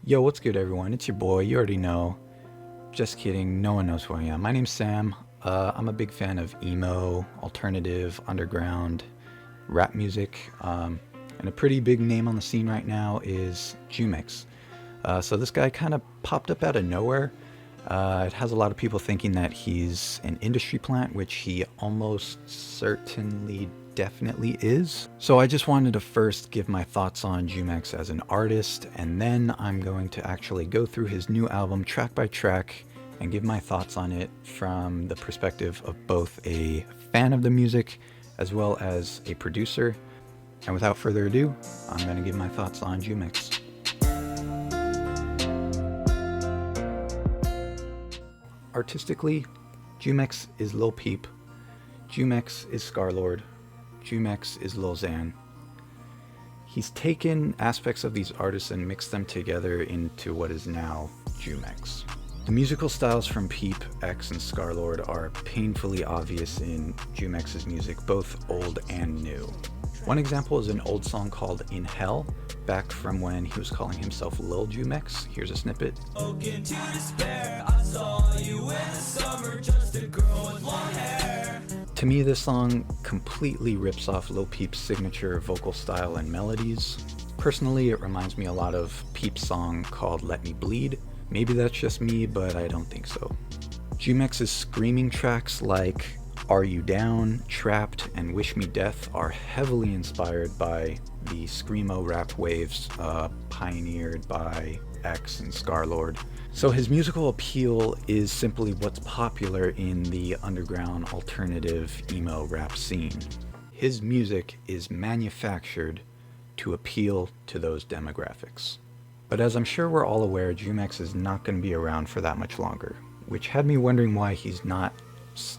Yo, what's good everyone? It's your boy, you already know. Just kidding, no one knows who I am. My name's Sam. I'm a big fan of emo, alternative, underground, rap music. And a pretty big name on the scene right now is Jumex. So this guy kind of popped up out of nowhere. It has a lot of people thinking that he's an industry plant, which he almost certainly definitely is. So I just wanted to first give my thoughts on Jumex as an artist, and then I'm going to actually go through his new album track by track and give my thoughts on it from the perspective of both a fan of the music as well as a producer. And without further ado, I'm going to give my thoughts on Jumex. Artistically, Jumex is Lil Peep, Jumex is Scarlord, Jumex is Lil Xan. He's taken aspects of these artists and mixed them together into what is now Jumex. The musical styles from Peep, X, and Scarlord are painfully obvious in Jumex's music, both old and new. One example is an old song called In Hell, back from when he was calling himself Lil Jumex. Here's a snippet. To me, this song completely rips off Lil Peep's signature vocal style and melodies. Personally, it reminds me a lot of Peep's song called Let Me Bleed. Maybe that's just me, but I don't think so. Jumex's screaming tracks like Are You Down, Trapped, and Wish Me Death are heavily inspired by the screamo rap waves pioneered by X and Scarlord. So his musical appeal is simply what's popular in the underground alternative emo rap scene. His music is manufactured to appeal to those demographics. But as I'm sure we're all aware, Jumex is not going to be around for that much longer, which had me wondering why he's not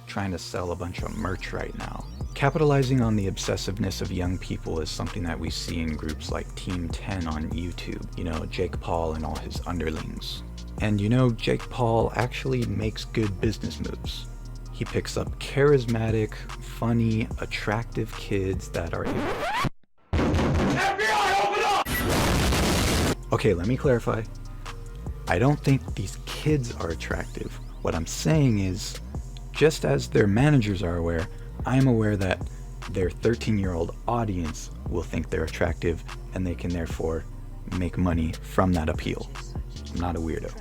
trying to sell a bunch of merch right now. Capitalizing on the obsessiveness of young people is something that we see in groups like Team 10 on YouTube, Jake Paul and all his underlings. And Jake Paul actually makes good business moves. He picks up charismatic, funny, attractive kids that are FBI, open up! Okay, let me clarify. I don't think these kids are attractive. What I'm saying is, just as their managers are aware, I'm aware that their 13-year-old audience will think they're attractive and they can therefore make money from that appeal. I'm not a weirdo.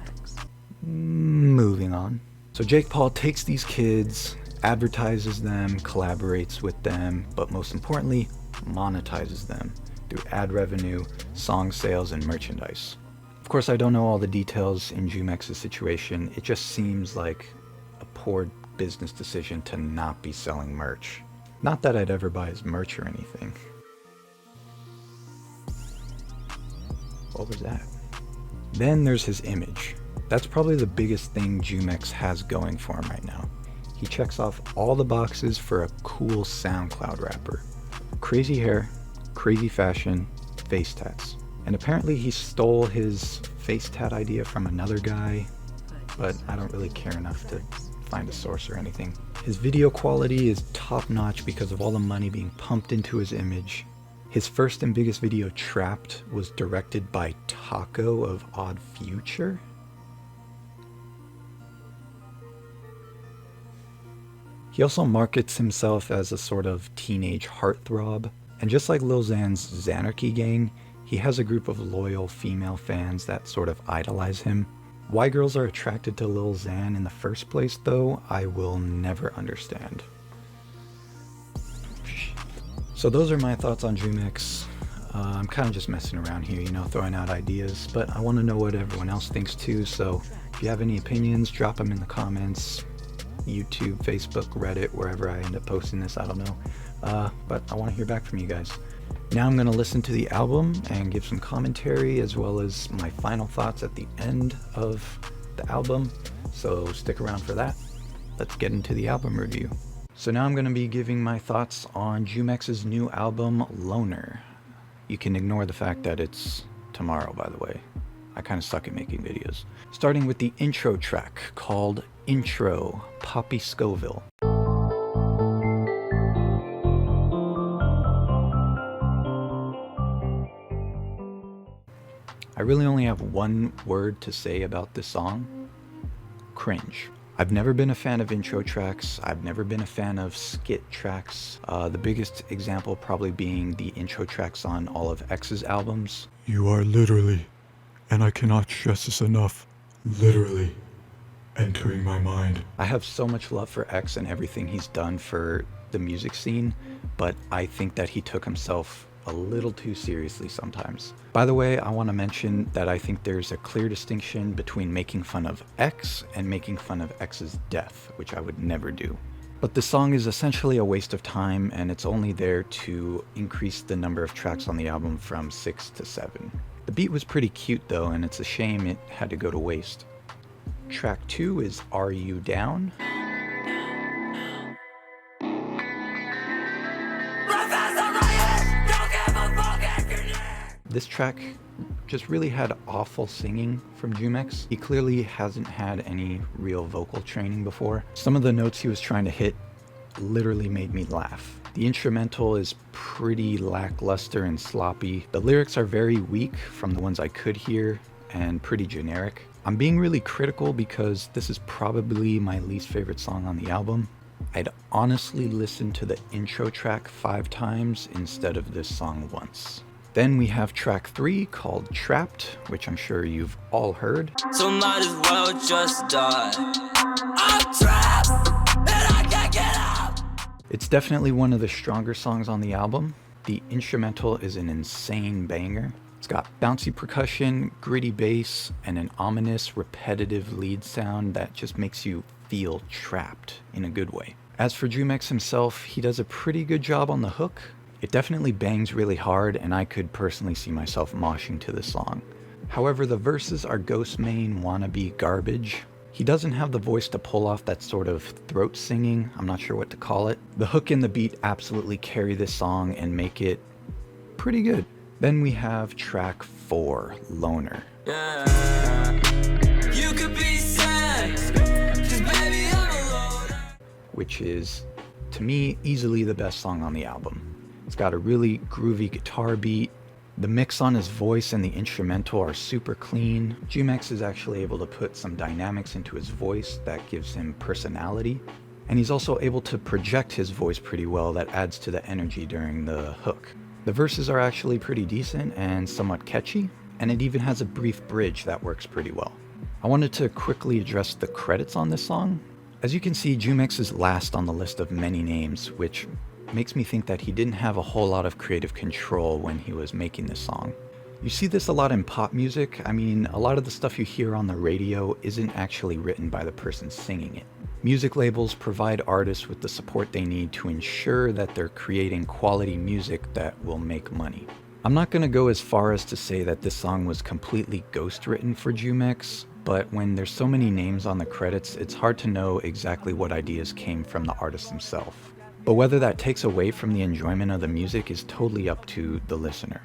Moving on. So Jake Paul takes these kids, advertises them, collaborates with them, but most importantly, monetizes them through ad revenue, song sales, and merchandise. Of course, I don't know all the details in Jumex's situation. It just seems like a poor business decision to not be selling merch. Not that I'd ever buy his merch or anything. What was that? Then there's his image. That's probably the biggest thing Jumex has going for him right now. He checks off all the boxes for a cool SoundCloud rapper. Crazy hair, crazy fashion, face tats. And apparently he stole his face tat idea from another guy, but I don't really care enough to find a source or anything. His video quality is top notch because of all the money being pumped into his image. His first and biggest video, Trapped, was directed by Taco of Odd Future. He also markets himself as a sort of teenage heartthrob, and just like Lil Xan's Xanarchy gang, he has a group of loyal female fans that sort of idolize him. Why girls are attracted to Lil Xan in the first place, though, I will never understand. So those are my thoughts on Jumex. I'm kind of just messing around here, throwing out ideas, but I want to know what everyone else thinks too, so if you have any opinions, drop them in the comments. YouTube, Facebook, Reddit, wherever I end up posting this, I don't know. But I want to hear back from you guys. Now I'm going to listen to the album and give some commentary as well as my final thoughts at the end of the album, so stick around for that. Let's get into the album review. So now I'm going to be giving my thoughts on Jumex's new album, LONER. You can ignore the fact that it's tomorrow, by the way. I kind of suck at making videos. Starting with the intro track called Intro, Poppy Scoville. I really only have one word to say about this song: cringe. I've never been a fan of intro tracks. I've never been a fan of skit tracks. The biggest example probably being the intro tracks on all of X's albums. You are literally, and I cannot stress this enough, literally entering my mind. I have so much love for X and everything he's done for the music scene, but I think that he took himself a little too seriously sometimes. By the way, I want to mention that I think there's a clear distinction between making fun of X and making fun of X's death, which I would never do. But the song is essentially a waste of time, and it's only there to increase the number of tracks on the album from 6 to 7. The beat was pretty cute though, and it's a shame it had to go to waste. Track 2 is Are You Down? This track just really had awful singing from Jumex. He clearly hasn't had any real vocal training before. Some of the notes he was trying to hit literally made me laugh. The instrumental is pretty lackluster and sloppy. The lyrics are very weak from the ones I could hear and pretty generic. I'm being really critical because this is probably my least favorite song on the album. I'd honestly listen to the intro track 5 times instead of this song once. Then we have track 3 called Trapped, which I'm sure you've all heard. So might as well just die. I'm trapped and I can't get out. It's definitely one of the stronger songs on the album. The instrumental is an insane banger. It's got bouncy percussion, gritty bass, and an ominous, repetitive lead sound that just makes you feel trapped in a good way. As for Jumex himself, he does a pretty good job on the hook. It definitely bangs really hard, and I could personally see myself moshing to this song. However, the verses are Ghostmain wannabe garbage. He doesn't have the voice to pull off that sort of throat singing, I'm not sure what to call it. The hook and the beat absolutely carry this song and make it pretty good. Then we have track 4, Loner. Yeah. You could be sad, 'cause baby I'm a loner. Which is, to me, easily the best song on the album. It's got a really groovy guitar beat. The mix on his voice and the instrumental are super clean. Jumex is actually able to put some dynamics into his voice that gives him personality. And he's also able to project his voice pretty well that adds to the energy during the hook. The verses are actually pretty decent and somewhat catchy, and it even has a brief bridge that works pretty well. I wanted to quickly address the credits on this song. As you can see, Jumex is last on the list of many names, which makes me think that he didn't have a whole lot of creative control when he was making this song. You see this a lot in pop music. I mean, a lot of the stuff you hear on the radio isn't actually written by the person singing it. Music labels provide artists with the support they need to ensure that they're creating quality music that will make money. I'm not going to go as far as to say that this song was completely ghost-written for Jumex, but when there's so many names on the credits, it's hard to know exactly what ideas came from the artist himself. But whether that takes away from the enjoyment of the music is totally up to the listener.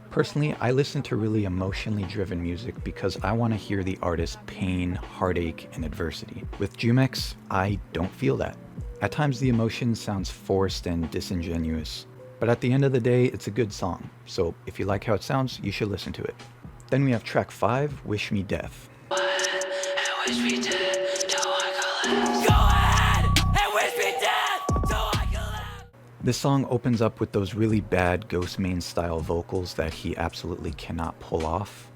Personally, I listen to really emotionally driven music because I want to hear the artist's pain, heartache, and adversity. With Jumex, I don't feel that. At times the emotion sounds forced and disingenuous, but at the end of the day, it's a good song. So if you like how it sounds, you should listen to it. Then we have track 5, Wish Me Death. Wish me dead, don't I collapse. Go ahead and wish me dead, don't I collapse. This song opens up with those really bad Ghostmain style vocals that he absolutely cannot pull off.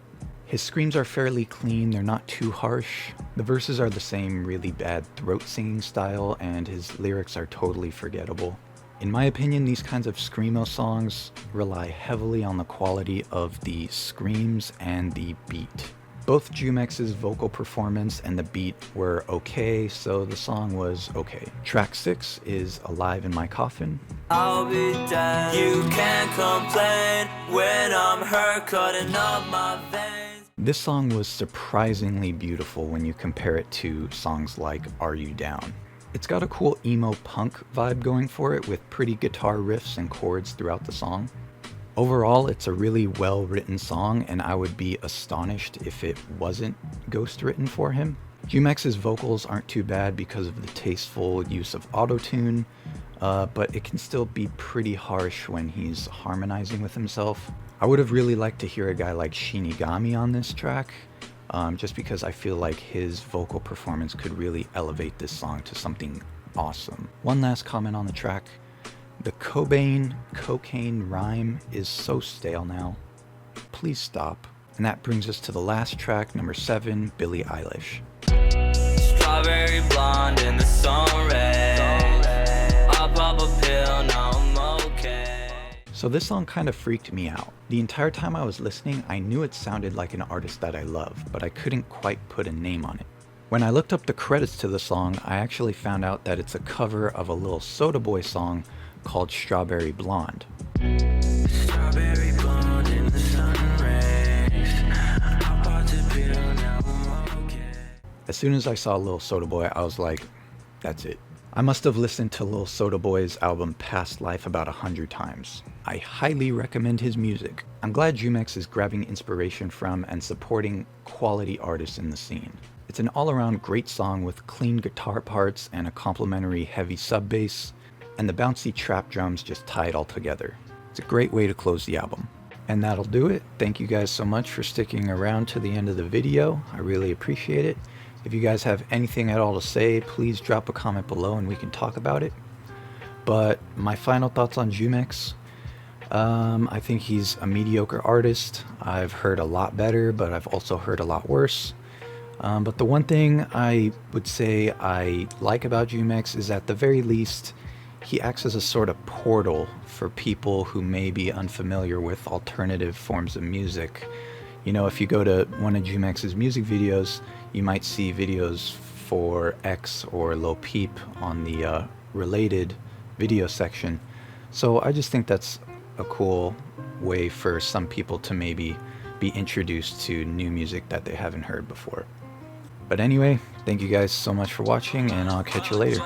His screams are fairly clean, they're not too harsh. The verses are the same really bad throat singing style, and his lyrics are totally forgettable. In my opinion, these kinds of screamo songs rely heavily on the quality of the screams and the beat. Both Jumex's vocal performance and the beat were okay, so the song was okay. Track 6 is Alive in My Coffin. I'll be dead. You can't complain when I'm hurt, cutting up my veins. This song was surprisingly beautiful when you compare it to songs like Are You Down? It's got a cool emo punk vibe going for it with pretty guitar riffs and chords throughout the song. Overall, it's a really well-written song, and I would be astonished if it wasn't ghost-written for him. Jumex's vocals aren't too bad because of the tasteful use of autotune, but it can still be pretty harsh when he's harmonizing with himself. I would have really liked to hear a guy like Shinigami on this track, just because I feel like his vocal performance could really elevate this song to something awesome. One last comment on the track. The cocaine rhyme is so stale now. Please stop. And that brings us to the last track, number 7, Billie Eilish. Strawberry blonde in the sun red. I'll pop a pill, now I'm okay. So this song kind of freaked me out. The entire time I was listening, I knew it sounded like an artist that I love, but I couldn't quite put a name on it. When I looked up the credits to the song, I actually found out that it's a cover of a Lil Soda Boy song called Strawberry Blonde. Strawberry blonde in the sun rays. I'll pop the pill, now I'm okay. As soon as I saw Lil Soda Boy, I was like, that's it. I must have listened to Lil Soda Boy's album Past Life about 100 times. I highly recommend his music. I'm glad Jumex is grabbing inspiration from and supporting quality artists in the scene. It's an all-around great song with clean guitar parts and a complimentary heavy sub bass, and the bouncy trap drums just tie it all together. It's a great way to close the album. And that'll do it. Thank you guys so much for sticking around to the end of the video. I really appreciate it. If you guys have anything at all to say, please drop a comment below and we can talk about it. But my final thoughts on Jumex. I think he's a mediocre artist. I've heard a lot better, but I've also heard a lot worse. But the one thing I would say I like about Jumex is at the very least, he acts as a sort of portal for people who may be unfamiliar with alternative forms of music. You know, if you go to one of Jumex's music videos, you might see videos for X or Low Peep on the related video section. So I just think that's a cool way for some people to maybe be introduced to new music that they haven't heard before. But anyway, thank you guys so much for watching, and I'll catch you later.